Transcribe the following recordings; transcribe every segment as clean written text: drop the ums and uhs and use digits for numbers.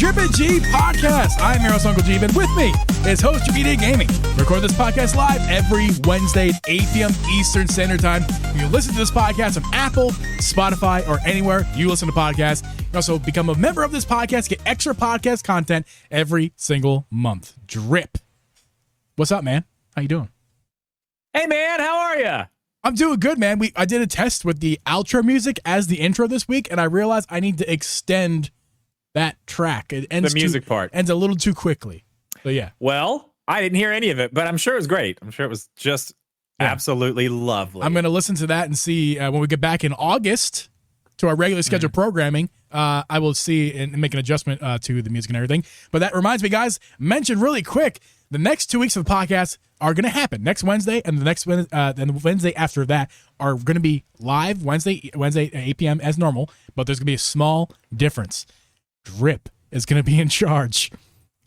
Drip and Geeb podcast. I'm your host, Uncle Geeb, and with me is host Drip Gaming. We record this podcast live every Wednesday at 8 p.m. Eastern Standard Time. You can listen to this podcast on Apple, Spotify, or anywhere you listen to podcasts. You can also become a member of this podcast, get extra podcast content every single month. Drip. What's up, man? How you doing? Hey, man. How are you? I'm doing good, man. I did a test with the outro music as the intro this week, and I realized I need to extend that track. It ends the music part ends a little too quickly. So yeah. Well, I didn't hear any of it, but I'm sure it was great. I'm sure it was just absolutely lovely. I'm going to listen to that and see when we get back in August to our regular scheduled programming. I will see and make an adjustment to the music and everything. But that reminds me, guys, mention really quick, the next 2 weeks of the podcast are going to happen. Next Wednesday and the Wednesday after that are going to be live Wednesday at 8 p.m. as normal, but there's going to be a small difference. Drip is going to be in charge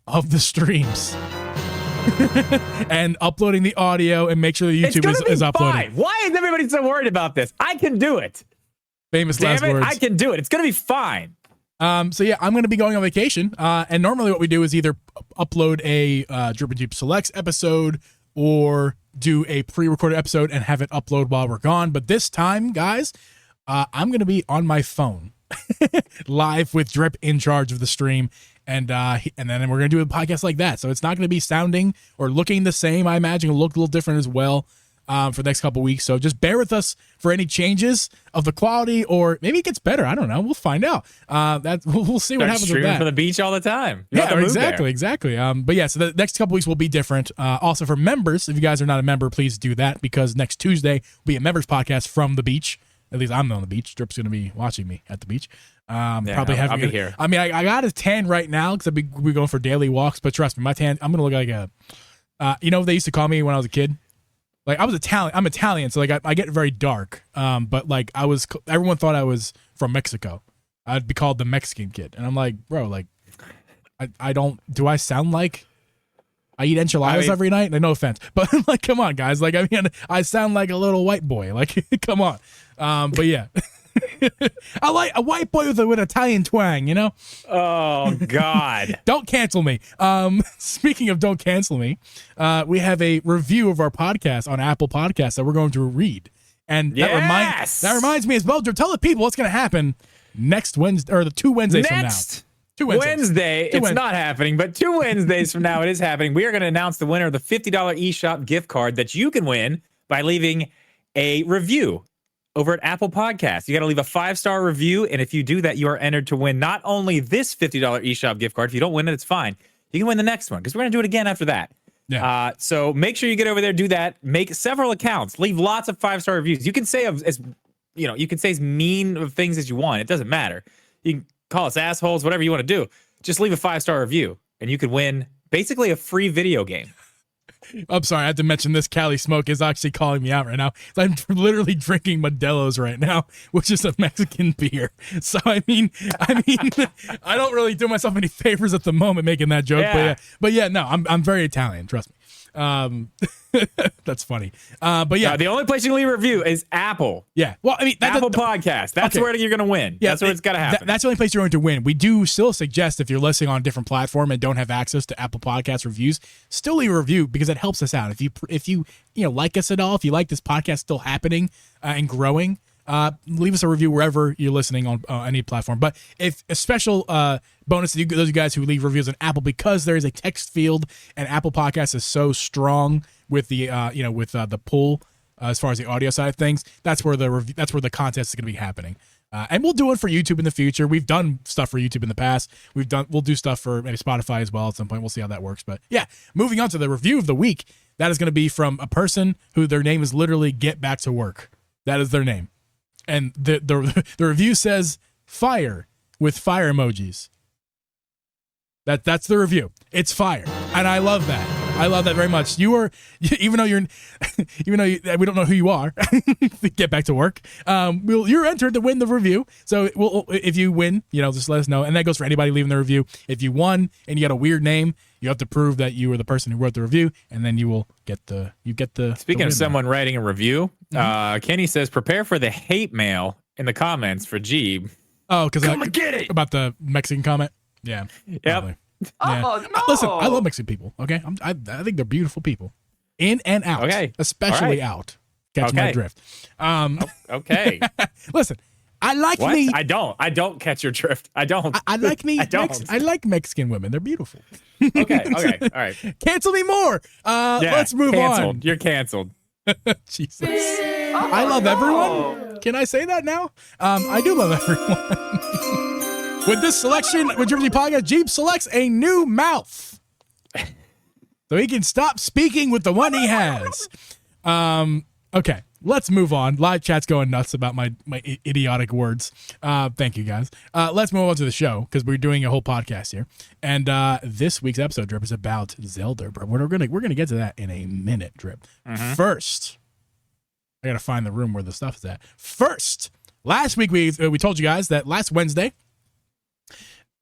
of the streams and uploading the audio and make sure the YouTube is uploading. Fine. Why is everybody so worried about this? I can do it. Famous last words. I can do it. It's going to be fine. So yeah, I'm going to be going on vacation. And normally what we do is either upload a Drip and Jeep Selects episode or do a pre-recorded episode and have it upload while we're gone. But this time, guys, I'm going to be on my phone live with Drip in charge of the stream. And then we're going to do a podcast like that. So it's not going to be sounding or looking the same. I imagine it'll look a little different as well. For the next couple weeks. So just bear with us for any changes of the quality, or maybe it gets better. I don't know. We'll find out. We'll see what happens with that. From the beach all the time. Yeah, exactly. But yeah, so the next couple weeks will be different. Also for members, if you guys are not a member, please do that, because next Tuesday will be a members podcast from the beach. At least I'm on the beach. Drip's going to be watching me at the beach. Probably having. I'll be here. I mean, I got a tan right now because we're going for daily walks. But trust me, my tan, I'm going to look like a. You know what they used to call me when I was a kid? Like, I was Italian. I'm Italian, so like I get very dark. But like everyone thought I was from Mexico. I'd be called the Mexican kid, and I'm like, bro, like, I don't. Do I sound like I eat enchiladas every night? Like, no offense, but like, come on, guys. Like, I mean, I sound like a little white boy. Like, come on. But yeah. I like a white boy with an Italian twang, you know? Oh, God. Don't cancel me. Speaking of don't cancel me, we have a review of our podcast on Apple Podcasts that we're going to read. And that reminds me as well, tell the people what's going to happen next Wednesday, or the 2 Wednesdays from now. 2 Wednesday, it's not happening, but 2 Wednesdays from now it is happening. We are going to announce the winner of the $50 eShop gift card that you can win by leaving a review over at Apple Podcasts. You got to leave a 5-star review, and if you do that, you are entered to win not only this $50 eShop gift card. If you don't win it, it's fine. You can win the next one, because we're going to do it again after that. Yeah. So make sure you get over there, do that, make several accounts, leave lots of 5-star reviews. You can say as mean of things as you want. It doesn't matter. You can call us assholes, whatever you want to do. Just leave a 5-star review, and you could win basically a free video game. I'm sorry, I had to mention this. Cali Smoke is actually calling me out right now. I'm literally drinking Modelo's right now, which is a Mexican beer. So I mean, I don't really do myself any favors at the moment making that joke. Yeah. But yeah, no, I'm very Italian. Trust me. That's funny. But yeah, the only place you can leave a review is Apple. Yeah. Well, I mean, Apple Podcast. That's where you're going to win. Yeah, that's where it's got to happen. That's the only place you're going to win. We do still suggest, if you're listening on a different platform and don't have access to Apple Podcast reviews, still leave a review, because it helps us out. If you like us at all, if you like this podcast still happening and growing, leave us a review wherever you're listening on any platform. But if a special bonus to those of you guys who leave reviews on Apple, because there is a text field, and Apple Podcast is so strong with the the pull as far as the audio side of things, that's where the contest is going to be happening. And we'll do it for YouTube in the future. We've done stuff for YouTube in the past. We'll do stuff for maybe Spotify as well at some point. We'll see how that works. But yeah, moving on to the review of the week. That is going to be from a person who their name is literally Get Back to Work. That is their name. And the review says fire with fire emojis. That's the review. It's fire. And I love that. I love that very much. Even though we don't know who you are, Get Back to Work. You're entered to win the review. So if you win, just let us know. And that goes for anybody leaving the review. If you won and you got a weird name, you have to prove that you were the person who wrote the review, and then you will get the. Speaking of someone writing a review, Kenny says prepare for the hate mail in the comments for Jeeb. Oh, because get it about the Mexican comment. Yeah. Yep. Probably. Oh, Yeah. no. Listen, I love Mexican people. Okay, I think they're beautiful people, in and out. Okay. Especially All right. out. Catch my Okay. drift. Okay. Listen, I like What? me. I don't catch your drift. I don't. I like me. I don't. I like Mexican women. They're beautiful. Okay. All right. Cancel me more. Yeah, Let's move canceled. on. You're canceled. Jesus. I love everyone. Can I say that now? I do love everyone. With this selection, with Dribbly Podcast, Geeb selects a new mouth. So he can stop speaking with the one he has. Okay, let's move on. Live chat's going nuts about my idiotic words. Thank you, guys. Let's move on to the show, because we're doing a whole podcast here. And this week's episode, Drip, is about Zelda, bro. We're gonna get to that in a minute, Drip. First, I gotta find the room where the stuff is at. First, last week we told you guys that last Wednesday,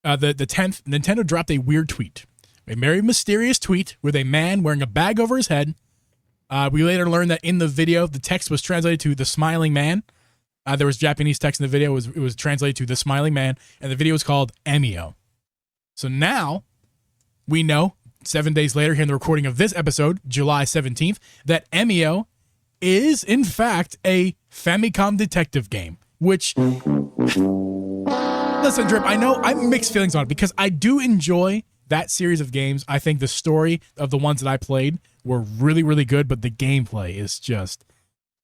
the 10th, Nintendo dropped a weird tweet. A very mysterious tweet with a man wearing a bag over his head. We later learned that in the video, the text was translated to the smiling man. There was Japanese text in the video. It was translated to the smiling man, and the video was called Emio. So now we know, 7 days later, here in the recording of this episode, July 17th, that Emio is, in fact, a Famicom detective game, which... Listen, Drip, I know I'm mixed feelings on it because I do enjoy that series of games. I think the story of the ones that I played were really, really good, but the gameplay is just,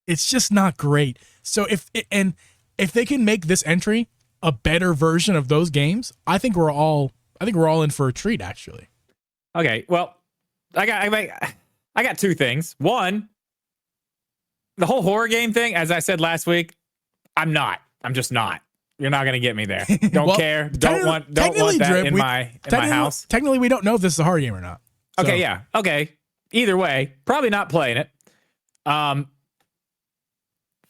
it's just not great. So if they can make this entry a better version of those games, I think we're all in for a treat, actually. Okay, well, I got two things. One, the whole horror game thing, as I said last week, I'm just not. You're not gonna get me there. Don't Well, care. Don't want that Drip, in my house. Technically, we don't know if this is a horror game or not. So. Okay, yeah. Okay. Either way, probably not playing it.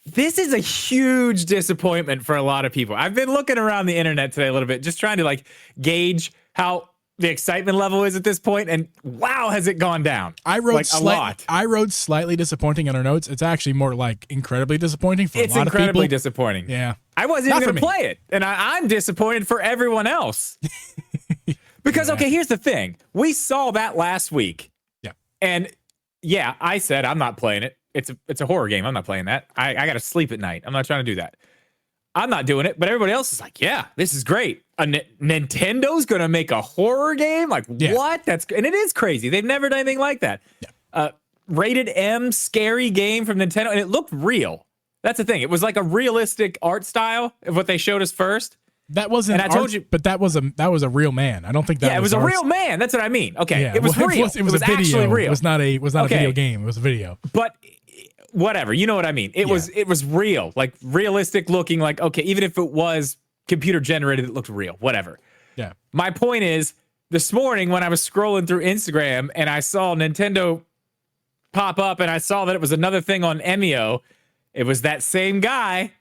This is a huge disappointment for a lot of people. I've been looking around the internet today a little bit, just trying to like gauge how the excitement level is at this point, and wow, has it gone down? I wrote like a lot. I wrote slightly disappointing in our notes. It's actually more like incredibly disappointing for a lot of people. It's incredibly disappointing. Yeah. I wasn't even going to play it, and I'm disappointed for everyone else. Because, okay, here's the thing. We saw that last week. Yeah. And, yeah, I said I'm not playing it. It's a horror game. I'm not playing that. I got to sleep at night. I'm not trying to do that. I'm not doing it, but everybody else is like, yeah, this is great. Nintendo's going to make a horror game? Like, what? And it is crazy. They've never done anything like that. Yeah. Rated M, scary game from Nintendo, and it looked real. That's the thing. It was like a realistic art style of what they showed us first. That wasn't. And I told you, but that was a real man. I don't think that. Yeah, it was a real man. That's what I mean. Okay, yeah, it was real. It was a video. Actually real. It was not a video game. It was a video. But whatever, you know what I mean. It was real, like realistic looking. Like, okay, even if it was computer generated, it looked real. Whatever. Yeah. My point is, this morning when I was scrolling through Instagram and I saw Nintendo pop up, and I saw that it was another thing on Emio. It was that same guy,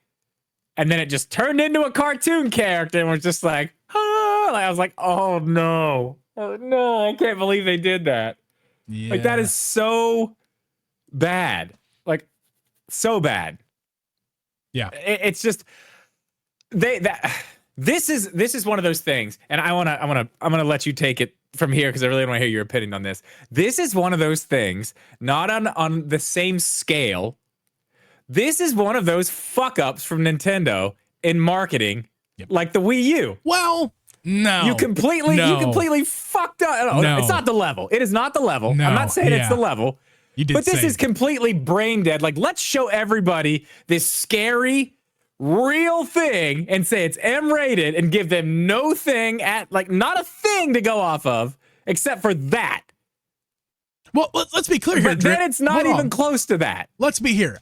and then it just turned into a cartoon character and was just like, ah. I was like, oh no, I can't believe they did that. Yeah. Like, that is so bad. Like, so bad. Yeah. It's just this is one of those things, and I'm gonna let you take it from here because I really want to hear your opinion on this. This is one of those things, not on the same scale. This is one of those fuck ups from Nintendo in marketing, like the Wii U. Well, no. You completely fucked up. No, it's not the level. It is not the level. No, I'm not saying it's the level. You did, but this is completely brain dead. Like, let's show everybody this scary, real thing and say it's M-rated and give them not a thing to go off of except for that. Well, let's be clear here. But then it's not even close to that. Let's be here.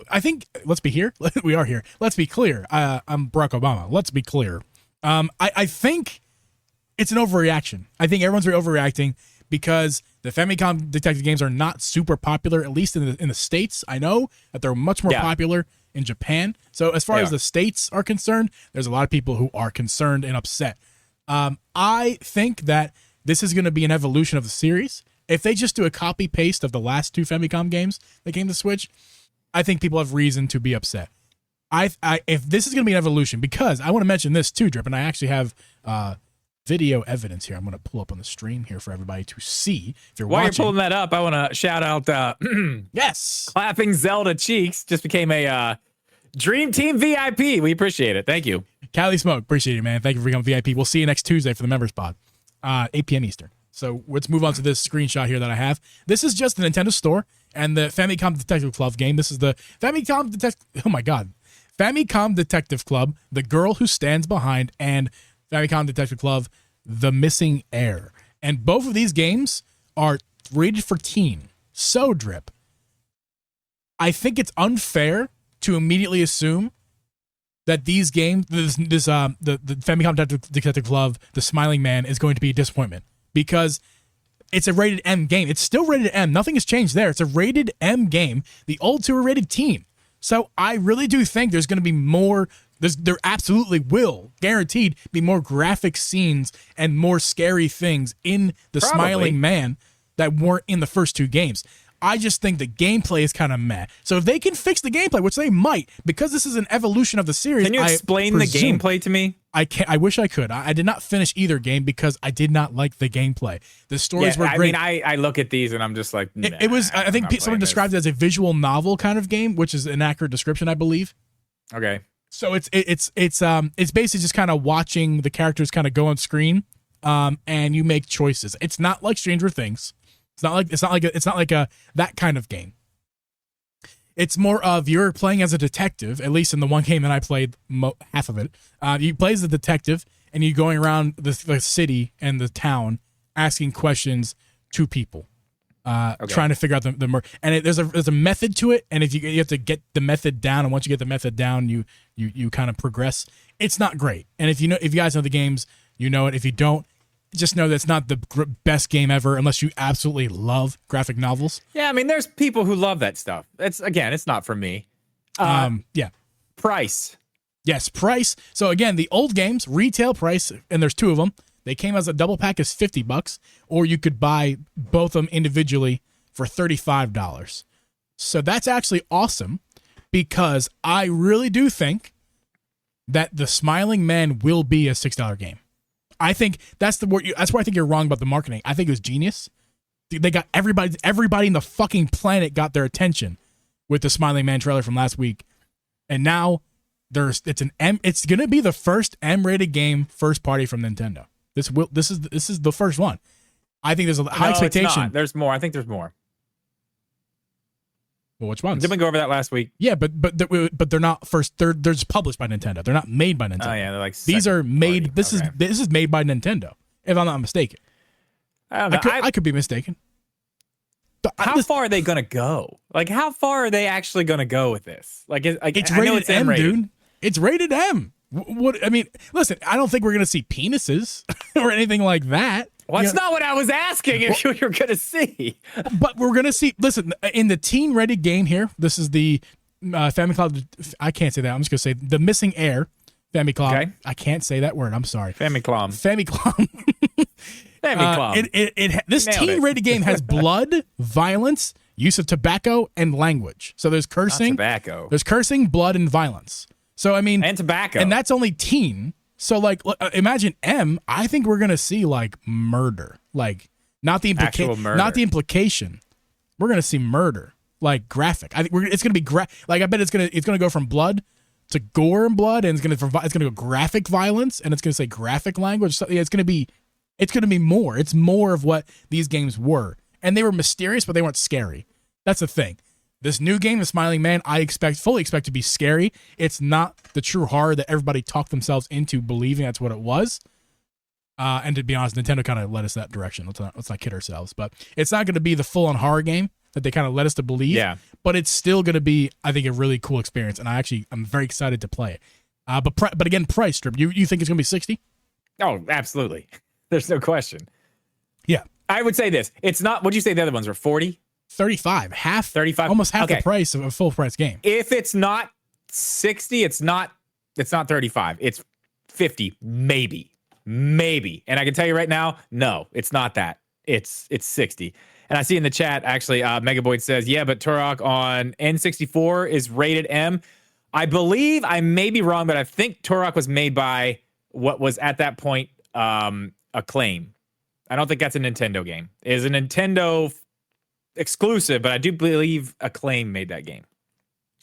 I think, let's be here. We are here. Let's be clear. I'm Barack Obama. Let's be clear. I think it's an overreaction. I think everyone's overreacting because the Famicom detective games are not super popular, at least in the States. I know that they're much more popular in Japan. So as far as the States are concerned, there's a lot of people who are concerned and upset. I think that this is going to be an evolution of the series. If they just do a copy paste of the last two Famicom games that came to Switch, I think people have reason to be upset. If this is going to be an evolution, because I want to mention this too, Drip, and I actually have video evidence here. I'm going to pull up on the stream here for everybody to see. If you're While watching, you're pulling that up, I want to shout out yes, Clapping Zelda Cheeks just became a Dream Team VIP. We appreciate it. Thank you. Cali Smoke, appreciate it, man. Thank you for becoming VIP. We'll see you next Tuesday for the members pod, 8 p.m. Eastern. So let's move on to this screenshot here that I have. This is just the Nintendo Store and the Famicom Detective Club game. This is the Famicom Detective. Oh my God, Famicom Detective Club, The Girl Who Stands Behind, and Famicom Detective Club, The Missing Heir. And both of these games are rated for teen. So, Drip, I think it's unfair to immediately assume that these games, the Famicom Detective Club, The Smiling Man, is going to be a disappointment because it's a rated M game. It's still rated M. Nothing has changed there. It's a rated M game. The old two are rated teen. So I really do think there's going to be more. There absolutely will, guaranteed, be more graphic scenes and more scary things in the Smiling Man that weren't in the first two games. I just think the gameplay is kind of meh. So if they can fix the gameplay, which they might, because this is an evolution of the series. Can you explain the gameplay to me? I can't. I wish I could. I did not finish either game because I did not like the gameplay. The stories were great. I mean, I look at these and I'm just like, nah, it was. I think someone described it as a visual novel kind of game, which is an accurate description, I believe. Okay. So it's basically just kind of watching the characters kind of go on screen, and you make choices. It's not like Stranger Things. It's not like a that kind of game. It's more of you're playing as a detective, at least in the one game that I played half of it. You play as a detective, and you're going around the city and the town asking questions to people, trying to figure out the murder. And there's a method to it, and if you have to get the method down, and once you get the method down, you kind of progress. It's not great, and if you guys know the games, you know it. If you don't, just know that it's not the best game ever unless you absolutely love graphic novels. Yeah, I mean, there's people who love that stuff. It's not for me. Yeah. Price. Yes, price. So again, the old games, retail price, and there's two of them. They came as a double pack as $50, or you could buy both of them individually for $35. So that's actually awesome because I really do think that The Smiling Man will be a $6 game. I think that's where I think you're wrong about the marketing. I think it was genius. They got everybody in the fucking planet got their attention with the Smiling Man trailer from last week. And now it's going to be the first M-rated game first party from Nintendo. This is the first one. I think there's a high expectation. It's not. There's more. I think there's more. Well, which ones? Didn't we go over that last week? Yeah, but they're not first. They're just published by Nintendo. They're not made by Nintendo. Oh yeah, they're like these are made. Party. This is made by Nintendo. If I'm not mistaken, I don't know. I could be mistaken. How far are they gonna go? Like, how far are they actually gonna go with this? It's rated M, dude. It's rated M. What I mean, listen. I don't think we're gonna see penises or anything like that. Well, that's not what I was asking if you were going to see. But we're going to see, listen, in the teen-rated game here, this is the Famicom, I can't say that. I'm just going to say The Missing Heir, Famicom. Okay. I can't say that word. I'm sorry. Famicom. This teen-rated game has blood, violence, use of tobacco, and language. So there's cursing. Tobacco. There's cursing, blood, and violence. So, I mean. And tobacco. And that's only teen. So, like, imagine M. I think we're gonna see like murder, like not the implication. We're gonna see murder, like graphic. I think it's gonna be I bet it's gonna go from blood to gore and blood, and it's gonna go graphic violence, and it's gonna say graphic language. So, yeah, it's gonna be more. It's more of what these games were, and they were mysterious, but they weren't scary. That's the thing. This new game, The Smiling Man, I fully expect to be scary. It's not the true horror that everybody talked themselves into believing that's what it was. And to be honest, Nintendo kind of led us that direction. Let's not kid ourselves. But it's not going to be the full-on horror game that they kind of led us to believe. Yeah. But it's still going to be, I think, a really cool experience. And I'm very excited to play it. But again, price, Strip. You think it's going to be $60? Oh, absolutely. There's no question. Yeah. I would say this. It's not, what'd you say the other ones were, 40? 35, almost half the price of a full price game. If it's not 60, it's not 35. It's 50, maybe. And I can tell you right now, no, it's not that. It's 60. And I see in the chat, actually, Megaboyd says, yeah, but Turok on N64 is rated M. I believe, I may be wrong, but I think Turok was made by what was at that point Acclaim. I don't think that's a Nintendo game. It is a Nintendo exclusive, but I do believe Acclaim made that game.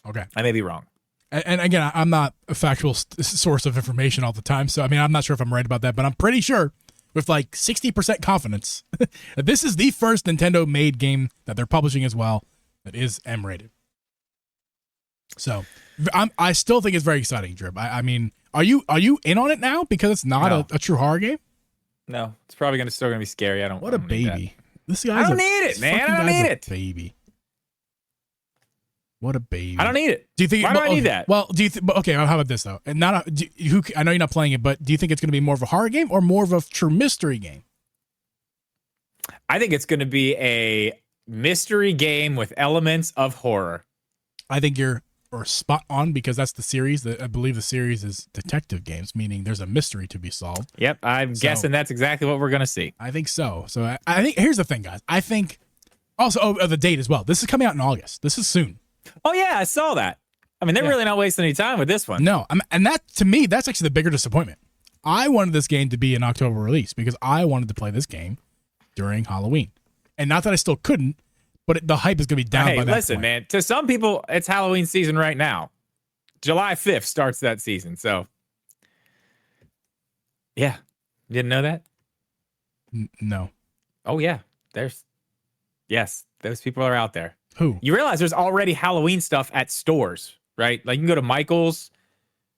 Okay. I may be wrong. And again, I'm not a factual source of information all the time, so I mean, I'm not sure if I'm right about that, but I'm pretty sure with like 60% confidence that this is the first Nintendo-made game that they're publishing as well that is M-rated. So I still think it's very exciting, Drip. I mean, are you in on it now because it's not a true horror game? No, it's probably still gonna be scary. What a baby! This guy's I don't need it, man. I don't need it. Baby. What a baby! I don't need it. Do you think? Why do I need that? Well, do you? Okay, how about this though? And I know you're not playing it, but do you think it's going to be more of a horror game or more of a true mystery game? I think it's going to be a mystery game with elements of horror. I think you're spot on because that's the series. I believe the series is detective games, meaning there's a mystery to be solved. Yep, I'm guessing that's exactly what we're going to see. I think so. So I think here's the thing, guys. I think also the date as well. This is coming out in August. This is soon. Oh, yeah, I saw that. I mean, they're really not wasting any time with this one. No, and that, to me, that's actually the bigger disappointment. I wanted this game to be an October release because I wanted to play this game during Halloween. And not that I still couldn't, but the hype is going to be down by that listen, point. man, to some people, it's Halloween season right now. July 5th starts that season, so. Yeah. You didn't know that? No. Oh, yeah. Yes, those people are out there. Who? You realize there's already Halloween stuff at stores, right? Like you can go to Michael's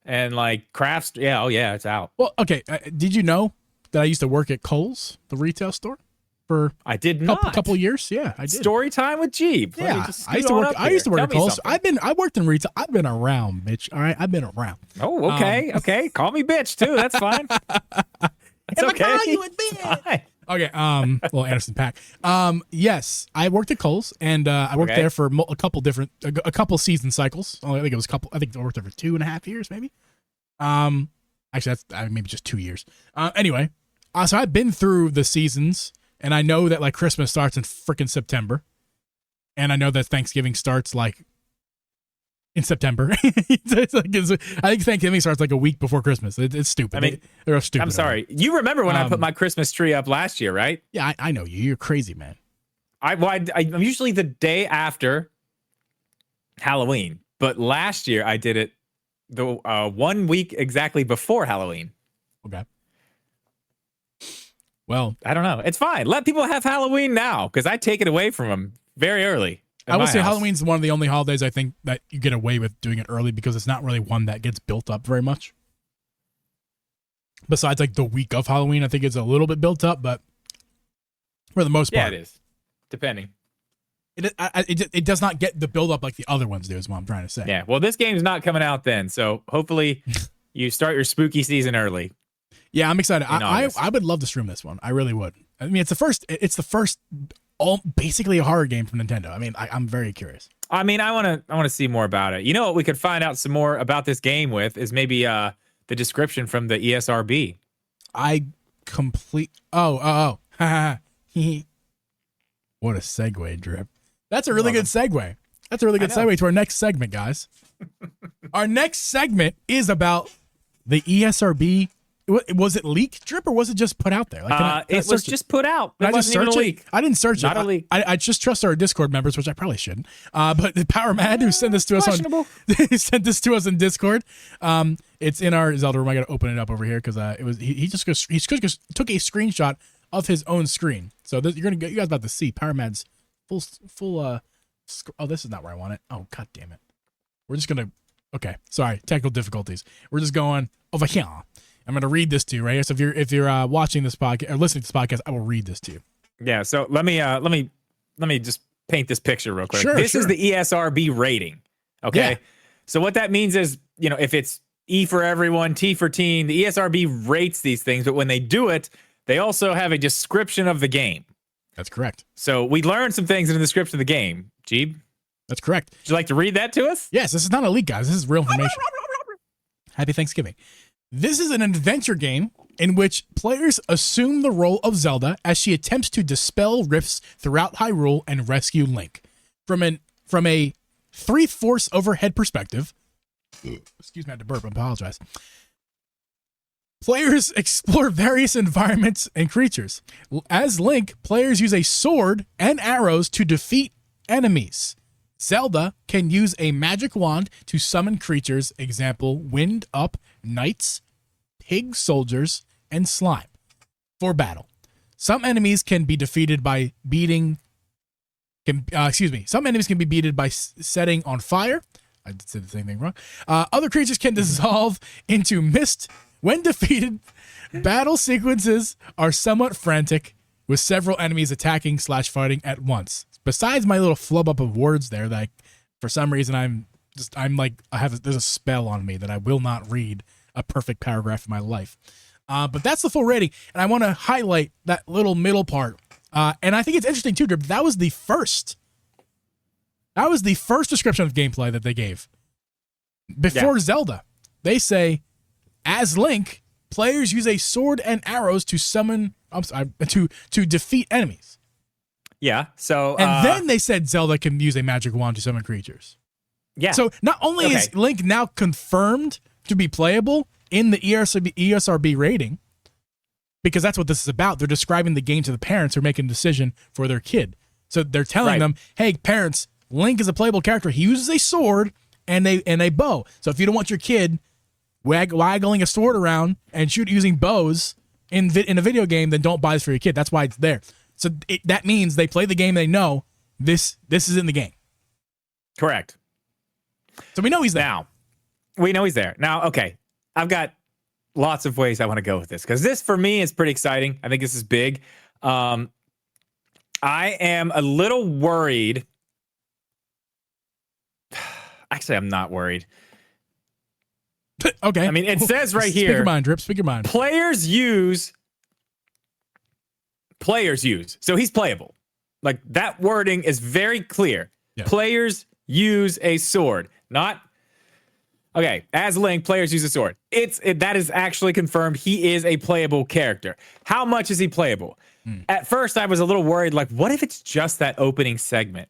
and like Crafts. Yeah, oh yeah, it's out. Well, okay. Did you know that I used to work at Kohl's, the retail store, for I did not a couple of years? Yeah, I did. Story time with Geeb. Yeah, I used to work at Kohl's. I worked in retail. I've been around, bitch. All right, I've been around. Oh, okay, okay. Call me bitch too. That's fine. It's okay. Call you a bitch. Okay, well, Anderson Paak. Yes, I worked at Kohl's, and I worked there for a couple season cycles. I think I worked there for 2.5 years, maybe. Actually, that's maybe just 2 years. Anyway, so I've been through the seasons, and I know that like Christmas starts in freaking September, and I know that Thanksgiving starts like in September. I think Thanksgiving starts like a week before Christmas. It's stupid. I mean, they're stupid. I'm sorry. You remember when I put my Christmas tree up last year, right? Yeah, I know you. You're crazy, man. I'm usually the day after Halloween, but last year I did it the 1 week exactly before Halloween. Okay. Well, I don't know. It's fine. Let people have Halloween now because I take it away from them very early. I will say Halloween's one of the only holidays I think that you get away with doing it early because it's not really one that gets built up very much. Besides, like the week of Halloween, I think it's a little bit built up, but for the most part, yeah, it is. Depending, it does not get the build up like the other ones do. Is what I'm trying to say. Yeah. Well, this game's not coming out then, so hopefully you start your spooky season early. Yeah, I'm excited. I would love to stream this one. I really would. I mean, it's the first. Basically a horror game from Nintendo. I mean, I'm very curious. I mean, I want to see more about it. You know what we could find out some more about this game with is maybe the description from the ESRB. Oh. What a segue, Drip. That's a really good segue. That's a really good segue to our next segment, guys. Our next segment is about the ESRB. Was it leaked, Drip, or was it just put out there? Like, it was just put out. It wasn't even a leak. I didn't search it. Not a leak. I just trust our Discord members, which I probably shouldn't. But the Power Mad who sent this to us in Discord. It's in our Zelda room. I got to open it up over here because it was he just took a screenshot of his own screen. So you guys about to see Power Mad's full. Oh, this is not where I want it. Oh, god damn it. We're just gonna. Okay, sorry, technical difficulties. We're just going over here. I'm going to read this to you, right here. So if you're watching this podcast or listening to this podcast, I will read this to you. Yeah. So let me just paint this picture real quick. Sure, this is the ESRB rating. Okay. Yeah. So what that means is, if it's E for everyone, T for teen, the ESRB rates these things, but when they do it, they also have a description of the game. That's correct. So we learned some things in the description of the game. Geeb? That's correct. Would you like to read that to us? Yes, this is not a leak, guys. This is real information. Happy Thanksgiving. This is an adventure game in which players assume the role of Zelda as she attempts to dispel rifts throughout Hyrule and rescue Link. From a 3/4 overhead perspective, excuse me, I had to burp, I apologize. Players explore various environments and creatures. As Link, players use a sword and arrows to defeat enemies. Zelda can use a magic wand to summon creatures, example, Wind Up Knights, Pig Soldiers, and Slime, for battle. Some enemies can be defeated by some enemies can be beaten by setting on fire. I said the same thing wrong. Other creatures can dissolve into mist. When defeated, battle sequences are somewhat frantic, with several enemies attacking / fighting at once. Besides my little flub up of words there, that for some reason there's a spell on me that I will not read a perfect paragraph in my life. But that's the full rating, and I want to highlight that little middle part. And I think it's interesting too, Drip. That was the first description of gameplay that they gave. Before Zelda, they say, as Link, players use a sword and arrows to to defeat enemies. Yeah. So and then they said Zelda can use a magic wand to summon creatures. Yeah. So not only is Link now confirmed to be playable in the ESRB rating, because that's what this is about. They're describing the game to the parents who are making a decision for their kid. So they're telling them, hey, parents, Link is a playable character. He uses a sword and a bow. So if you don't want your kid waggling a sword around and using bows in a video game, then don't buy this for your kid. That's why it's there. So that means they play the game. They know this is in the game. Correct. So we know he's there. Now, we know he's there. Now, okay, I've got lots of ways I want to go with this, because this, for me, is pretty exciting. I think this is big. I am a little worried. Actually, I'm not worried. Okay. I mean, it says right here. Speak your mind, Drip. Speak your mind. Players use. So he's playable. Like, that wording is very clear. Yeah. Players use a sword. Not. Okay, as Link, players use a sword. That is actually confirmed. He is a playable character. How much is he playable? At first, I was a little worried, like, what if it's just that opening segment?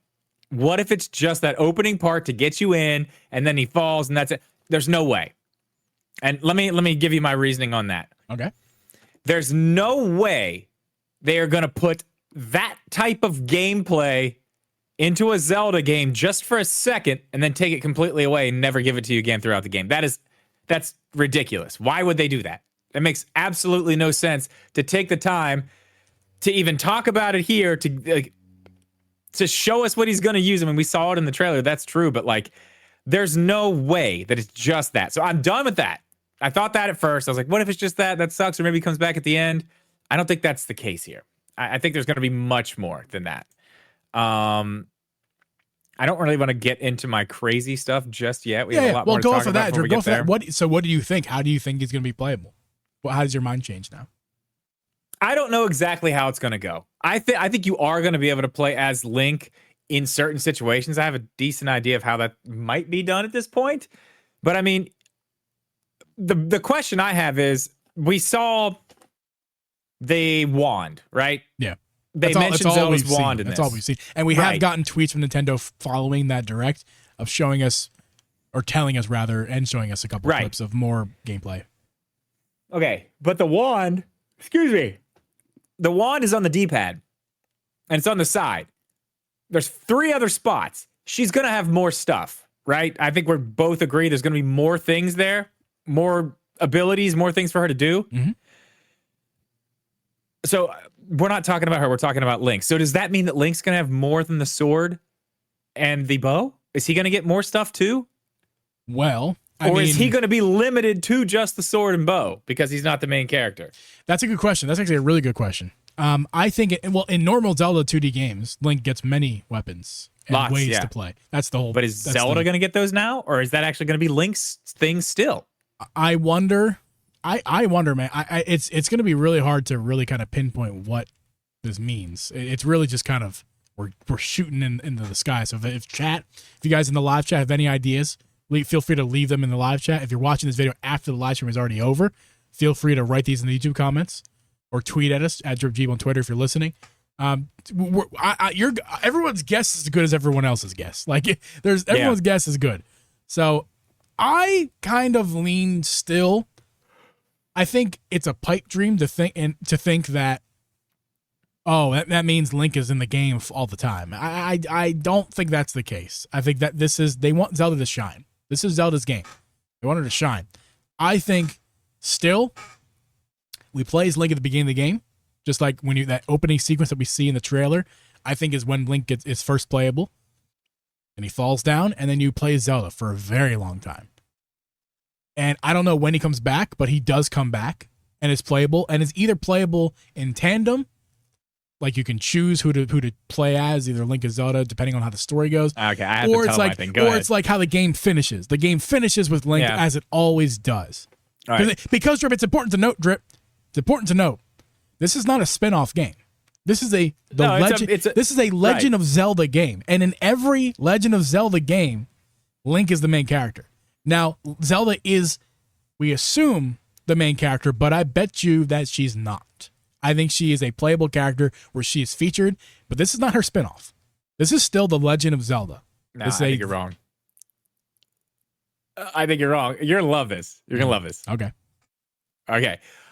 What if it's just that opening part to get you in, and then he falls, and that's it? There's no way. And let me give you my reasoning on that. Okay. There's no way they are going to put that type of gameplay into a Zelda game just for a second and then take it completely away and never give it to you again throughout the game. That's ridiculous. Why would they do that? That makes absolutely no sense, to take the time to even talk about it here, to show us what he's going to use. I mean, we saw it in the trailer. That's true. But like, there's no way that it's just that. So I'm done with that. I thought that at first. I was like, what if it's just that? That sucks. Or maybe he comes back at the end. I don't think that's the case here. I think there's going to be much more than that. I don't really want to get into my crazy stuff just yet. We have a lot more to talk about before we get there. What do you think? How do you think he's going to be playable? How does your mind change now? I don't know exactly how it's going to go. I think you are going to be able to play as Link in certain situations. I have a decent idea of how that might be done at this point. But I mean, the question I have is, we saw the wand, right? Yeah. They mentioned Zelda's wand in this. That's all we've seen. And we have gotten tweets from Nintendo following that direct of showing us, or telling us rather, and showing us a couple clips of more gameplay. Okay, but the wand, the wand is on the D-pad, and it's on the side. There's 3 other spots. She's going to have more stuff, right? I think we're both agree there's going to be more things there, more abilities, more things for her to do. Mm-hmm. So we're not talking about her. We're talking about Link. So does that mean that Link's going to have more than the sword and the bow? Is he going to get more stuff too? Well, is he going to be limited to just the sword and bow because he's not the main character? That's a good question. That's actually a really good question. I think, in normal Zelda 2D games, Link gets many weapons and ways to play. That's the whole. But is Zelda going to get those now? Or is that actually going to be Link's thing still? I wonder. I wonder, man. It's going to be really hard to really kind of pinpoint what this means. It's really just kind of, we're shooting into the sky. So if you guys in the live chat have any ideas, feel free to leave them in the live chat. If you're watching this video after the live stream is already over, feel free to write these in the YouTube comments or tweet at us at Geeb on Twitter if you're listening. Everyone's guess is as good as everyone else's guess. Like, everyone's guess is good. So I kind of lean still I think it's a pipe dream to think that, oh, that means Link is in the game all the time. I don't think that's the case. I think that they want Zelda to shine. This is Zelda's game. They want her to shine. I think still we play as Link at the beginning of the game, just like when that opening sequence that we see in the trailer, I think is when Link is first playable. And he falls down, and then you play Zelda for a very long time. And I don't know when he comes back, but he does come back and is playable, and is either playable in tandem, like you can choose who to play as, either Link or Zelda, depending on how the story goes. Okay, I have to tell my thing. Go ahead. It's like how the game finishes. The game finishes with Link as it always does. All right. Because, Drip, it's important to note, this is not a spin-off game. This is a Legend of Zelda game. And in every Legend of Zelda game, Link is the main character. Now, Zelda is, we assume, the main character, but I bet you that she's not. I think she is a playable character where she is featured, but this is not her spinoff. This is still the Legend of Zelda. No, I think you're wrong. I think you're wrong. You're going to love this. You're going to love this. Okay.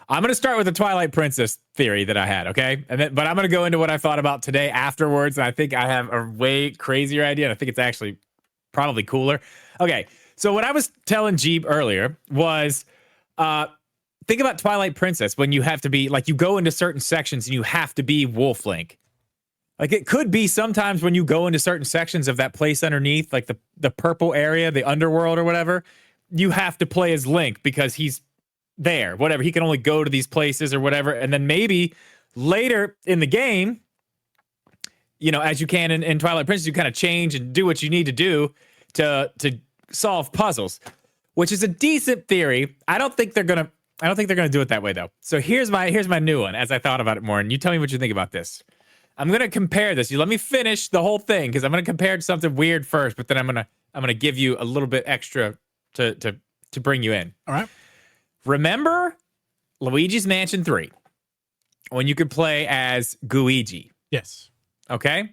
I'm going to start with the Twilight Princess theory that I had, okay? But I'm going to go into what I thought about today afterwards, and I think I have a way crazier idea, and I think it's actually probably cooler. Okay, so what I was telling Geeb earlier was, think about Twilight Princess when you have to be, like, you go into certain sections and you have to be Wolf Link. Like, it could be sometimes when you go into certain sections of that place underneath, like the purple area, the underworld or whatever, you have to play as Link because he's there, whatever. He can only go to these places or whatever. And then maybe later in the game, you know, as you can in Twilight Princess, you kind of change and do what you need to do to solve puzzles, which is a decent theory. I don't think they're gonna do it that way though. So here's my new one as I thought about it more, and you tell me what you think about this. I'm gonna compare this. You let me finish the whole thing because I'm gonna compare it to something weird first, but then I'm gonna give you a little bit extra to bring you in. All right. Remember Luigi's Mansion 3 when you could play as Gooigi? Yes. Okay.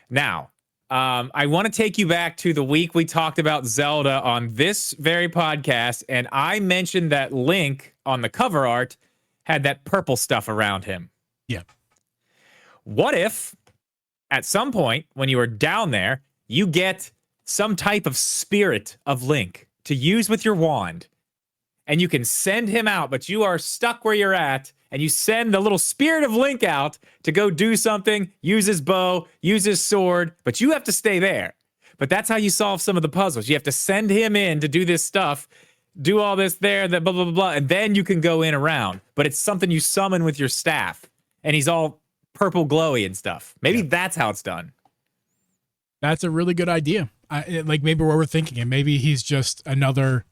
Now, I want to take you back to the week we talked about Zelda on this very podcast, and I mentioned that Link on the cover art had that purple stuff around him. Yeah. What if, at some point, when you are down there, you get some type of spirit of Link to use with your wand, and you can send him out, but you are stuck where you're at, and you send the little spirit of Link out to go do something, use his bow, use his sword, but you have to stay there. But that's how you solve some of the puzzles. You have to send him in to do this stuff, do all this there, that blah, blah, blah, blah, and then you can go in around. But it's something you summon with your staff, and he's all purple glowy and stuff. Maybe that's how it's done. That's a really good idea. Like maybe we're overthinking it. Maybe he's just another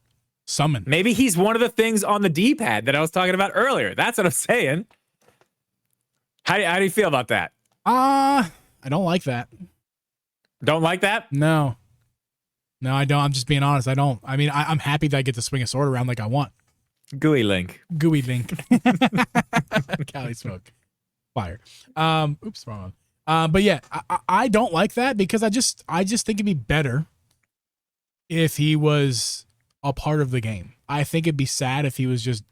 summon. Maybe he's one of the things on the D-pad that I was talking about earlier. That's what I'm saying. How do you feel about that? I don't like that. Don't like that? No, I don't. I'm just being honest. I don't. I mean, I'm happy that I get to swing a sword around like I want. Gooey Link. Cali smoke. Fire. Oops, wrong one. But yeah, I don't like that because I just think it'd be better if he was a part of the game. I think it'd be sad if he was just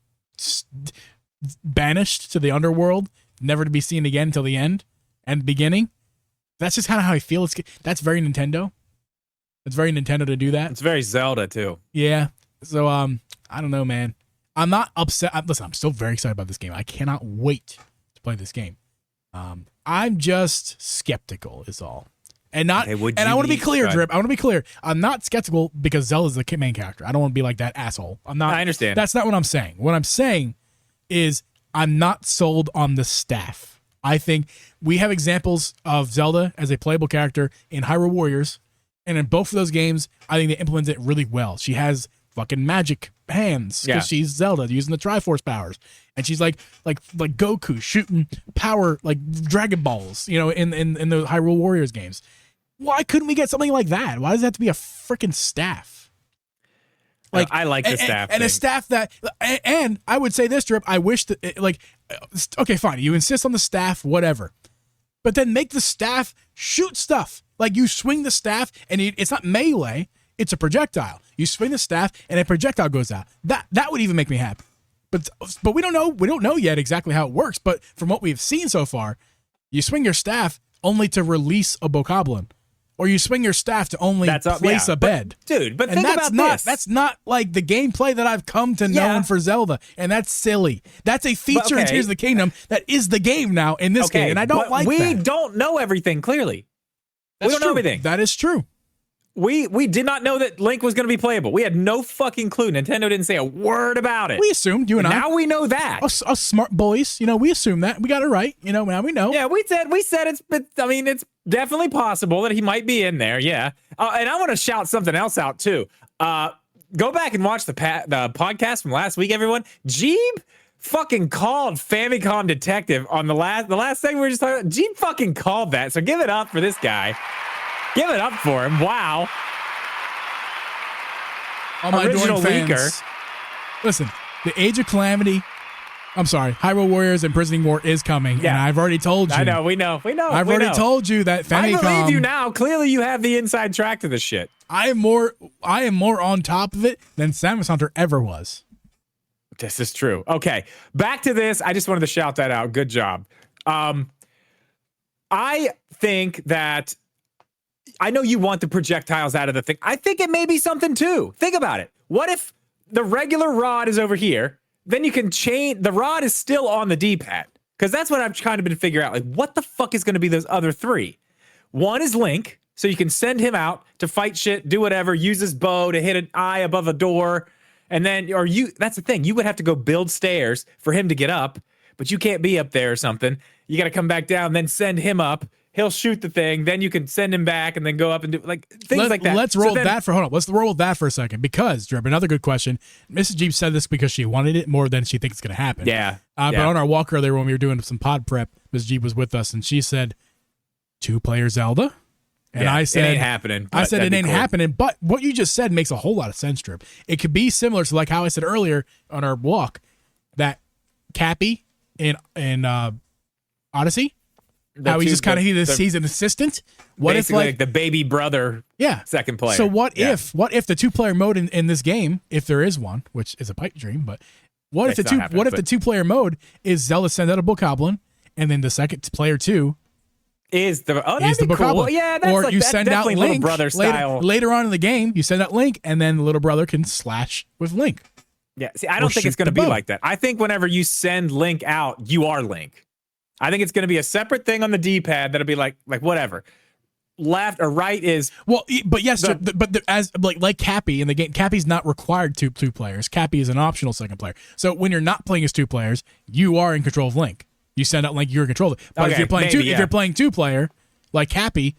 banished to the underworld, never to be seen again until the end and beginning. That's just kind of how I feel. That's very Nintendo. It's very Nintendo to do that. It's very Zelda too. Yeah. So I don't know, man. I'm not upset. Listen, I'm still very excited about this game. I cannot wait to play this game. I'm just skeptical is all. And not, okay, and I want to be clear, Drip. I want to be clear. I'm not skeptical because Zelda's the main character. I don't want to be like that asshole. I'm not. I understand. That's not what I'm saying. What I'm saying is I'm not sold on the staff. I think we have examples of Zelda as a playable character in Hyrule Warriors, and in both of those games, I think they implemented it really well. She has fucking magic hands because she's Zelda using the Triforce powers, and she's like Goku shooting power like Dragon Balls, you know, in the Hyrule Warriors games. Why couldn't we get something like that? Why does it have to be a freaking staff? Like I like the staff and a staff that, and I would say this, Drip. I wish that okay, fine, you insist on the staff, whatever, but then make the staff shoot stuff. Like you swing the staff, and it's not melee. It's a projectile. You swing the staff, and a projectile goes out. That would even make me happy. But we don't know. We don't know yet exactly how it works. But from what we've seen so far, you swing your staff only to release a bokoblin, or you swing your staff to only place a bed. But think about this. That's not like the gameplay that I've come to know for Zelda, and that's silly. That's a feature in Tears of the Kingdom that is the game now in this game, and I don't like that. We don't know everything clearly. We don't know everything. That is true. We did not know that Link was going to be playable. We had no fucking clue. Nintendo didn't say a word about it. We assumed, you and I. Now we know that. Us smart boys, we assumed that. We got it right. Now we know. Yeah, we said it's definitely possible that he might be in there. Yeah. And I want to shout something else out too. Go back and watch the podcast from last week, everyone. Geeb fucking called Famicom Detective on the last thing we were just talking about. Geeb fucking called that. So give it up for this guy. Give it up for him. Wow. All my original fans, leaker. Listen, the Age of Calamity, Hyrule Warriors and Prisoning War is coming, and I've already told you. I know, we know. I've already told you that Famicom. I believe you now. Clearly you have the inside track to this shit. I am more on top of it than Samus Hunter ever was. This is true. Okay, back to this. I just wanted to shout that out. Good job. I think that I know you want the projectiles out of the thing. I think it may be something too. Think about it. What if the regular rod is over here? Then you can change. The rod is still on the D-pad. Because that's what I've kind of been figuring out. Like, what the fuck is going to be those other three? One is Link. So you can send him out to fight shit, do whatever, use his bow to hit an eye above a door. And then, that's the thing. You would have to go build stairs for him to get up. But you can't be up there or something. You got to come back down, then send him up. He'll shoot the thing, then you can send him back and then go up and do things like that. Let's roll Let's roll with that for a second because, Dreb, another good question. Mrs. Geeb said this because she wanted it more than she thinks it's going to happen. Yeah. But on our walk earlier when we were doing some pod prep, Mrs. Geeb was with us and she said, 2-player Zelda? And I said, it ain't happening. I said, it ain't happening. But what you just said makes a whole lot of sense, Dreb. It could be similar to like how I said earlier on our walk that Cappy in Odyssey, how he's just kind of he's an assistant. What if like the baby brother? Yeah, second player. So what if the 2-player mode in this game, if there is one, which is a pipe dream, but what if the 2-player mode is Zelda send out a bokoblin, and then the second player 2 is the bokoblin? Cool. Yeah, that's or you send out Link little brother style. Later on in the game, you send out Link, and then the little brother can slash with Link. Yeah, see, I don't think it's going to be like that. I think whenever you send Link out, you are Link. I think it's going to be a separate thing on the D-pad that'll be like whatever. Left or right is but yes, as like Cappy in the game, Cappy's not required to 2 players. Cappy is an optional second player. So when you're not playing as 2 players, you are in control of Link. You send out Link, you're in control of it. But if you're playing if you're playing 2-player, like Cappy,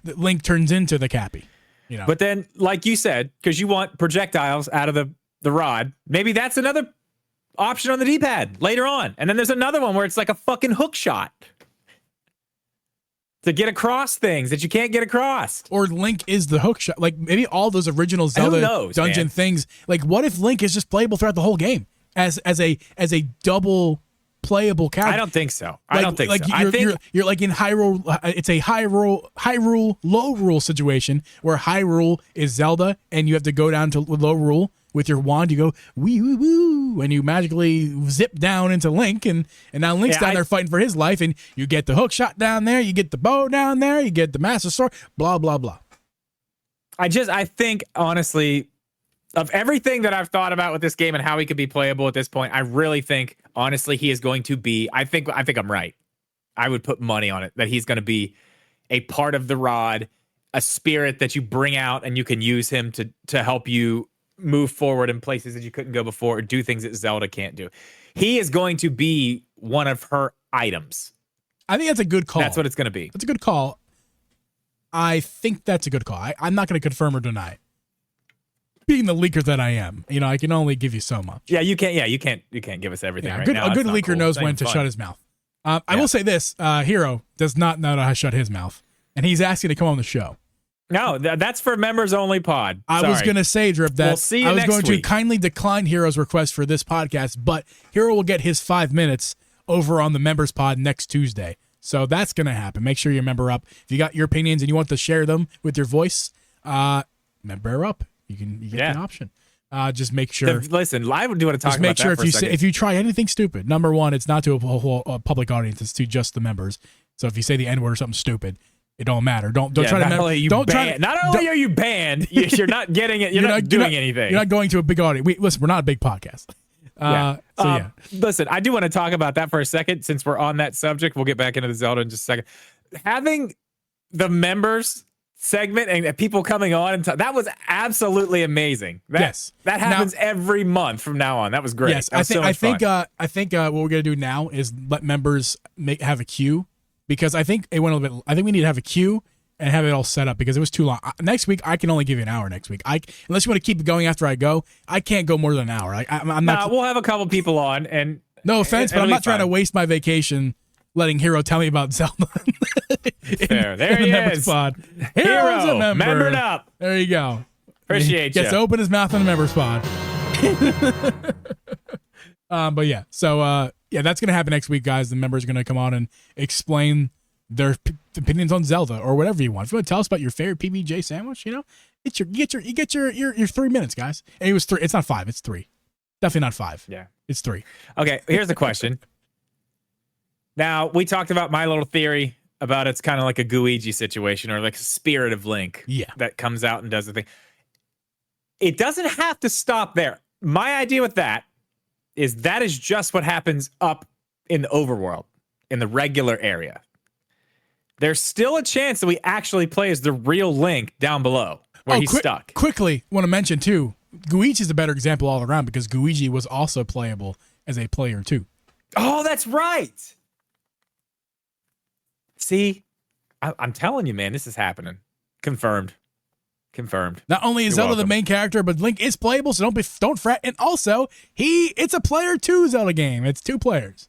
Link turns into the Cappy. But then, like you said, because you want projectiles out of the rod, maybe that's another option on the D-pad later on. And then there's another one where it's like a fucking hook shot to get across things that you can't get across. Or Link is the hook shot. Like maybe all those original Zelda dungeon things. Like what if Link is just playable throughout the whole game as a double playable character? I don't think so. I think you're like in Hyrule. It's a Hyrule low rule situation where Hyrule is Zelda and you have to go down to low rule. With your wand, you go wee woo woo, and you magically zip down into Link, and now Link's down there fighting for his life, and you get the hook shot down there, you get the bow down there, you get the Master Sword, blah blah blah. I think honestly, of everything that I've thought about with this game and how he could be playable at this point, I really think honestly he is going to be. I think I'm right. I would put money on it that he's going to be a part of the rod, a spirit that you bring out, and you can use him to help you move forward in places that you couldn't go before or do things that Zelda can't do. He is going to be one of her items. I think that's a good call. That's what it's going to be. That's a good call. I think that's a good call. I'm not going to confirm or deny it. Being the leaker that I am, I can only give you so much. Yeah, you can't. Yeah, you can't give us everything right now. A good leaker knows when to shut his mouth. I will say this: Hero does not know how to shut his mouth, and he's asking to come on the show. No, that's for members only pod. I was going to say, Drip, that we'll see you I was next going week. to kindly decline Hero's request for this podcast, but Hero will get his 5 minutes over on the members pod next Tuesday. So that's going to happen. Make sure you member up. If you got your opinions and you want to share them with your voice, member up. You get an option. Just make sure. Listen, I do want to talk Just about make sure that for a second. if you try anything stupid, number one, it's not to a public audience; it's to just the members. So if you say the N word or something stupid, it don't matter. Don't try to. Not only are you banned, you're not getting it. You're not doing anything. You're not going to a big audience. Listen, we're not a big podcast. Listen, I do want to talk about that for a second since we're on that subject. We'll get back into the Zelda in just a second. Having the members segment and people coming on and that was absolutely amazing. That happens every month from now on. That was great. Yes, I think what we're gonna do now is let members have a queue, because I think it went a little bit. I think we need to have a queue and have it all set up because it was too long. Next week, I can only give you an hour. Next week, unless you want to keep it going after I go, I can't go more than an hour. I'm not. We'll have a couple people on, and no offense, but I'm not trying to waste my vacation letting Hero tell me about Zelda. There he is. Pod. Hero's a member. Membered up. There you go. Appreciate you. Gets to open his mouth in the member spot. But yeah, so that's gonna happen next week, guys. The members are gonna come on and explain their opinions on Zelda or whatever you want. If you want to tell us about your favorite PBJ sandwich, you get your 3 minutes, guys. And it was 3. It's not 5. It's 3. Definitely not 5. Yeah, it's 3. Okay, here's the question. Now, we talked about my little theory about it's kind of like a Gooigi situation or like a spirit of Link that comes out and does the thing. It doesn't have to stop there. My idea with that is just what happens up in the overworld, in the regular area. There's still a chance that we actually play as the real Link down below where he's stuck. Quickly, want to mention, too, Gooigi is a better example all around because Gooigi was also playable as a player, too. Oh, that's right. See, I'm telling you, man, this is happening. Confirmed. Not only is Zelda the main character, but Link is playable, so don't fret. And also, it's a player 2 Zelda game. It's 2 players.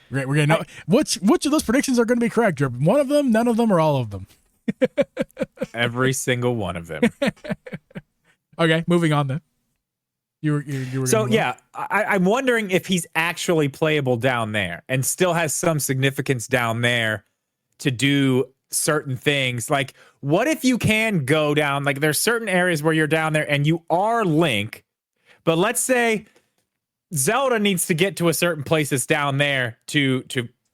We're gonna know which of those predictions are going to be correct. One of them, none of them, or all of them. Every single one of them. Okay, moving on then. You were so yeah, I'm wondering if he's actually playable down there and still has some significance down there to do certain things. Like, what if you can go down? Like, there's certain areas where you're down there and you are Link, but let's say Zelda needs to get to a certain place that's down there to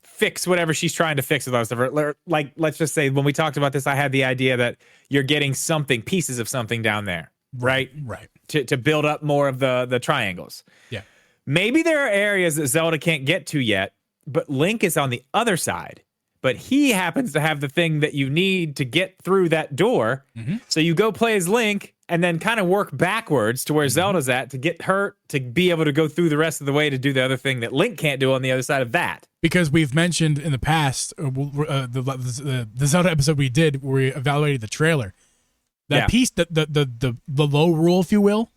fix whatever she's trying to fix with those stuff. Like, let's just say when we talked about this, I had the idea that you're getting pieces of something down there, right? Right. To build up more of the triangles. Yeah. Maybe there are areas that Zelda can't get to yet, but Link is on the other side. But he happens to have the thing that you need to get through that door. Mm-hmm. So you go play as Link and then kind of work backwards to where Zelda's at to get her to be able to go through the rest of the way to do the other thing that Link can't do on the other side of that. Because we've mentioned in the past, the Zelda episode we did where we evaluated the trailer, that piece, the low rule, if you will,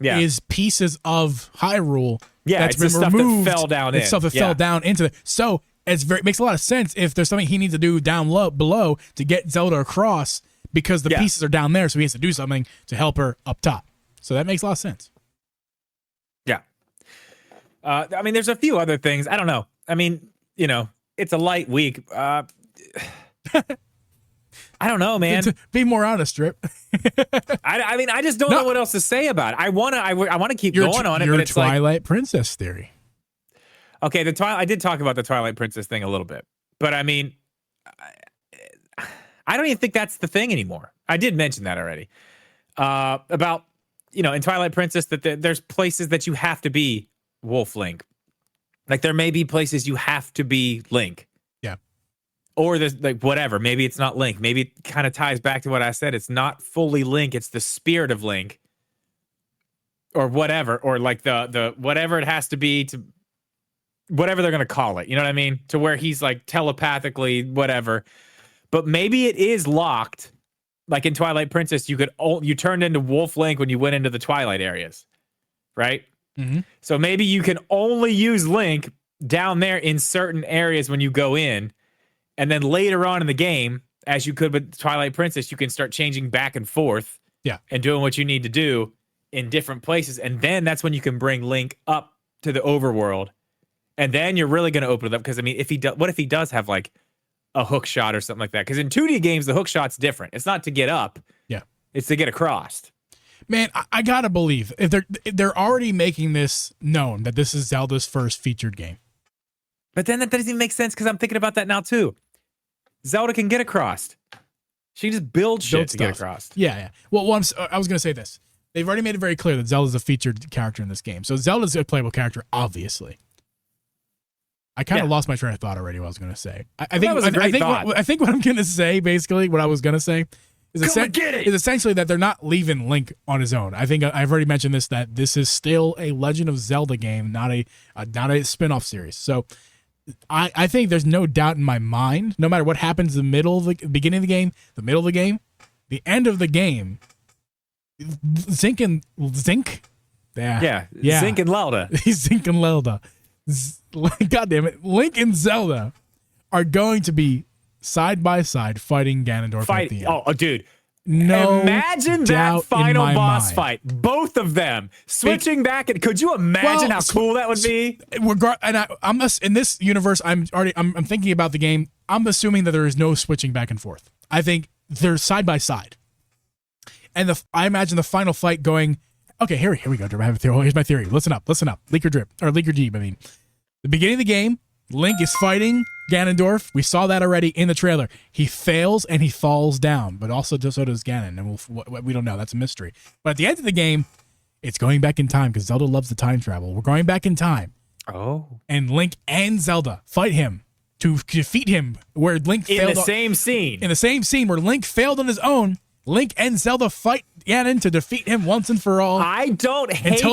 is pieces of Hyrule that's been removed. That fell down it's stuff that fell down into it. So it makes a lot of sense if there's something he needs to do down below to get Zelda across, because the pieces are down there, so he has to do something to help her up top. So that makes a lot of sense. Yeah. I mean, there's a few other things. I don't know. I mean, it's a light week. I don't know, man. Be more honest, Drip. I mean, I just don't know what else to say about it. I want to keep going on it, but it's Twilight Princess theory. Okay, I did talk about the Twilight Princess thing a little bit, but I mean, I don't even think that's the thing anymore. I did mention that already. About, in Twilight Princess that there's places that you have to be Wolf Link. Like, there may be places you have to be Link. Yeah. Or there's like whatever. Maybe it's not Link. Maybe it kind of ties back to what I said. It's not fully Link. It's the spirit of Link. Or whatever. Or like the whatever it has to be to whatever they're going to call it. You know what I mean? To where he's like telepathically whatever. But maybe it is locked. Like in Twilight Princess, you turned into Wolf Link when you went into the Twilight areas. Right? Mm-hmm. So maybe you can only use Link down there in certain areas when you go in. And then later on in the game, as you could with Twilight Princess, you can start changing back and forth. Yeah. And doing what you need to do in different places. And then that's when you can bring Link up to the overworld. And then you're really going to open it up. Because, I mean, what if he does have like a hook shot or something like that? Because in 2D games, the hook shot's different. It's not to get up. Yeah. It's to get across. Man, I gotta believe if they're already making this known that this is Zelda's first featured game. But then that doesn't even make sense because I'm thinking about that now too. Zelda can get across. She can just build shit to get across. Yeah. Well, I was gonna say this. They've already made it very clear that Zelda's a featured character in this game. So Zelda's a playable character, obviously. I kind of lost my train of thought already. What I was gonna say. I think what I'm gonna say, basically, what I was gonna say. Is essentially that they're not leaving Link on his own. I think I've already mentioned this, that this is still a Legend of Zelda game, not a spin-off series. So I think there's no doubt in my mind, no matter what happens in the middle of the beginning of the game, the middle of the game, the end of the game, Zink. Yeah. Zink and Zelda. Zink and Zelda. God damn it. Link and Zelda are going to be side by side fighting Ganondorf at the end. Oh, dude. No, imagine that final boss fight. Both of them switching back. And could you imagine how cool that would be? I'm in this universe. I'm thinking about the game. I'm assuming that there is no switching back and forth. I think they're side by side, and I imagine the final fight going. Okay, here we go. I have a theory. Here's my theory. Listen up. Leaker Geeb. I mean, the beginning of the game, Link is fighting Ganondorf. We saw that already in the trailer. He fails and he falls down, but also so does Ganon, and we don't know. That's a mystery. But at the end of the game, it's going back in time because Zelda loves the time travel. We're going back in time. Oh. And Link and Zelda fight him to defeat him where Link failed. In the same scene. In the same scene where Link failed on his own, Link and Zelda fight Ganon to defeat him once and for all. I don't hate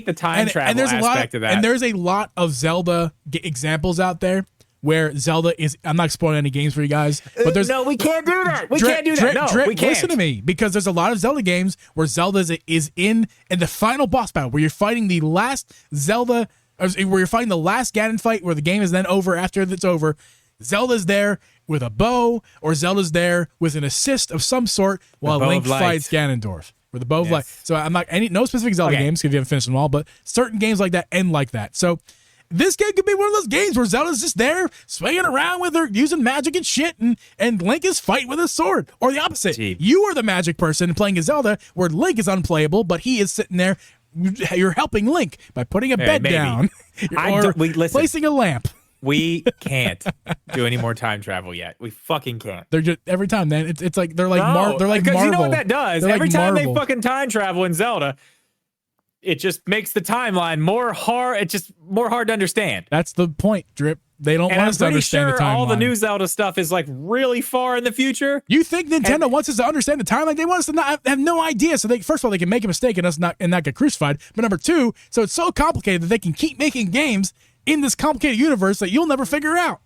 the time travel aspect of that. And there's a lot of Zelda examples out there where Zelda is. I'm not spoiling any games for you guys, but there's no. We can't do that. We can't do that. No, we can't. Listen to me, because there's a lot of Zelda games where Zelda is in the final boss battle where you're fighting the last Zelda, where you're fighting the last Ganon fight, where the game is then over after it's over. Zelda's there with a bow, or Zelda's there with an assist of some sort while Link fights Ganondorf. With the bow of light. So I'm not no specific Zelda games because you haven't finished them all, but certain games like that end like that. So this game could be one of those games where Zelda's just there swinging around with her, using magic and shit, and Link is fighting with a sword. Or the opposite. Geeb. You are the magic person playing as Zelda, where Link is unplayable, but he is sitting there. You're helping Link by putting a bed down or placing a lamp. We can't do any more time travel yet. We fucking can't. They're just every time, man. It's like they're like they're like Marvel. You know what that does? They're every like time Marvel. they fucking time travel in Zelda, it just makes the timeline more hard. It's just more hard to understand. That's the point, Drip. They don't want us to understand the timeline. All the new Zelda stuff is like really far in the future. You think Nintendo wants us to understand the timeline? They want us to not have no idea. So first of all, they can make a mistake and not get crucified. But number two, so it's so complicated that they can keep making games in this complicated universe that you'll never figure out.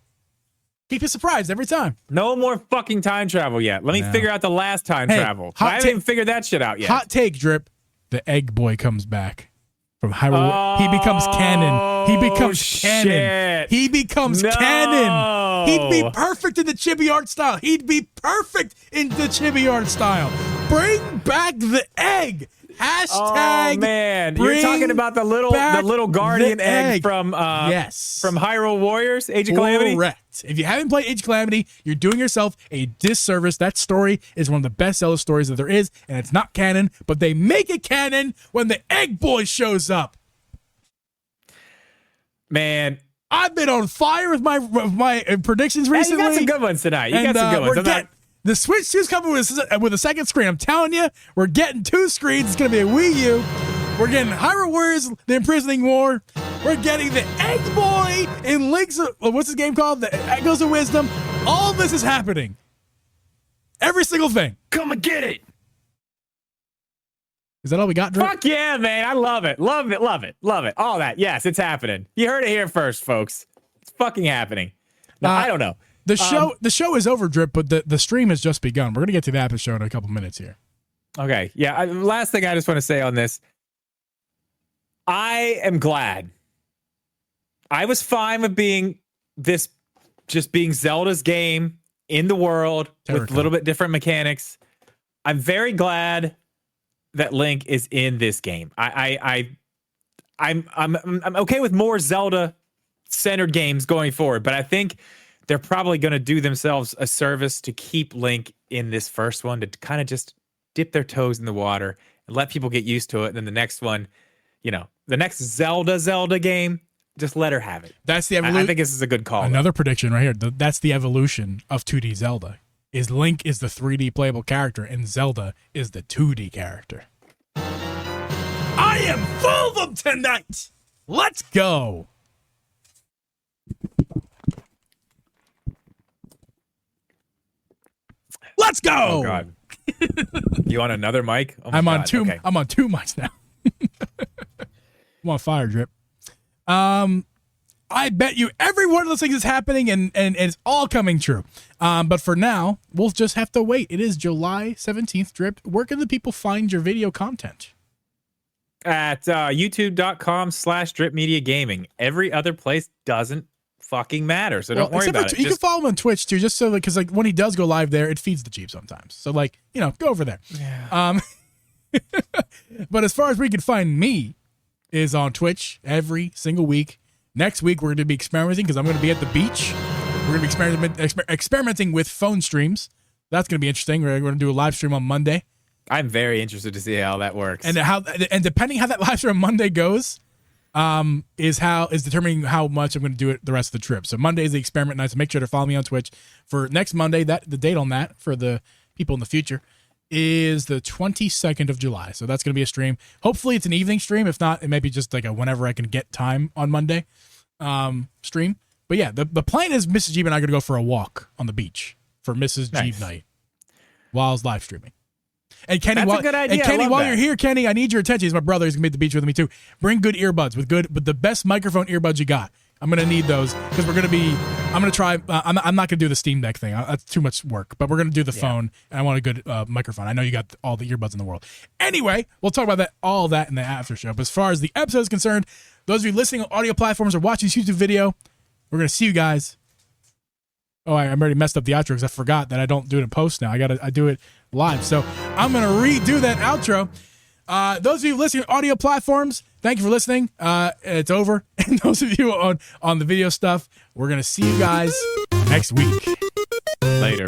Keep you surprised every time. No more fucking time travel yet. Let me figure out the last time travel. I haven't even figured that shit out yet. Hot take, Drip. The Egg Boy comes back from Hyrule. He becomes canon. He becomes canon. He becomes canon. He'd be perfect in the chibi art style. Bring back the egg. Hashtag. Oh man, you're talking about the little guardian egg from Hyrule Warriors, Age of Calamity. Correct. If you haven't played Age of Calamity, you're doing yourself a disservice. That story is one of the best Zelda stories that there is, and it's not canon, but they make it canon when the Egg Boy shows up. Man, I've been on fire with my predictions recently. You got some good ones tonight. The Switch 2 is coming with a second screen. I'm telling you, we're getting two screens. It's going to be a Wii U. We're getting Hyrule Warriors, The Imprisoning War. We're getting the Egg Boy in Link's... What's his game called? The Echoes of Wisdom. All this is happening. Every single thing. Come and get it. Is that all we got, Drew? Fuck yeah, man. I love it. Love it. Love it. Love it. All that. Yes, it's happening. You heard it here first, folks. It's fucking happening. No, I don't know. The show is over, Drip, but the stream has just begun. We're going to get to the after show in a couple minutes here. Okay. Yeah. Last thing I just want to say on this. I am glad. I was fine with being Zelda's game in the world with a little bit different mechanics. I'm very glad that Link is in this game. I'm okay with more Zelda centered games going forward, but I think they're probably going to do themselves a service to keep Link in this first one to kind of just dip their toes in the water and let people get used to it. And then the next one, the next Zelda game, just let her have it. That's the evolution. I think this is a good call. Another prediction right here. That's the evolution of 2D Zelda. Is Link is the 3D playable character and Zelda is the 2D character. I am full of them tonight. Let's go. Let's go. Oh God. You on another mic? Oh my I'm on God. two. Okay. I'm on 2 mics now. I'm on fire drip. I bet you every one of those things is happening and it's all coming true. But for now, we'll just have to wait. It is July 17th, Drip. Where can the people find your video content? At youtube.com/Drip Media Gaming. Every other place doesn't fucking matter. So don't worry about it. You can follow him on Twitch too, just so because when he does go live there, it feeds the Geeb sometimes. So go over there. Yeah. But as far as we can find me is on Twitch every single week. Next week, we're going to be experimenting because I'm going to be at the beach. We're going to be experimenting with phone streams. That's going to be interesting. We're going to do a live stream on Monday. I'm very interested to see how that works. And depending how that live stream on Monday goes, is determining how much I'm going to do it the rest of the trip. So Monday is the experiment night. So make sure to follow me on Twitch for next Monday. The date on that for the people in the future is the 22nd of July. So that's going to be a stream. Hopefully it's an evening stream. If not, it may be just like a whenever I can get time on Monday stream. But yeah, the plan is Mrs. Geeb and I are going to go for a walk on the beach for Mrs. Geeb night while I was live streaming. And Kenny, that's a good idea. And Kenny, while you're here, Kenny, I need your attention. He's my brother. He's going to be at the beach with me too. Bring good earbuds but the best microphone earbuds you got. I'm going to need those because I'm going to try. I'm not going to do the Steam Deck thing. That's too much work. But we're going to do the phone, and I want a good microphone. I know you got all the earbuds in the world. Anyway, we'll talk about all that in the after show. But as far as the episode is concerned, those of you listening on audio platforms or watching this YouTube video, we're going to see you guys. Oh, I already messed up the outro because I forgot that I don't do it in post now. I do it live. So I'm going to redo that outro. Those of you listening on audio platforms, thank you for listening. It's over. And those of you on the video stuff, we're going to see you guys next week. Later.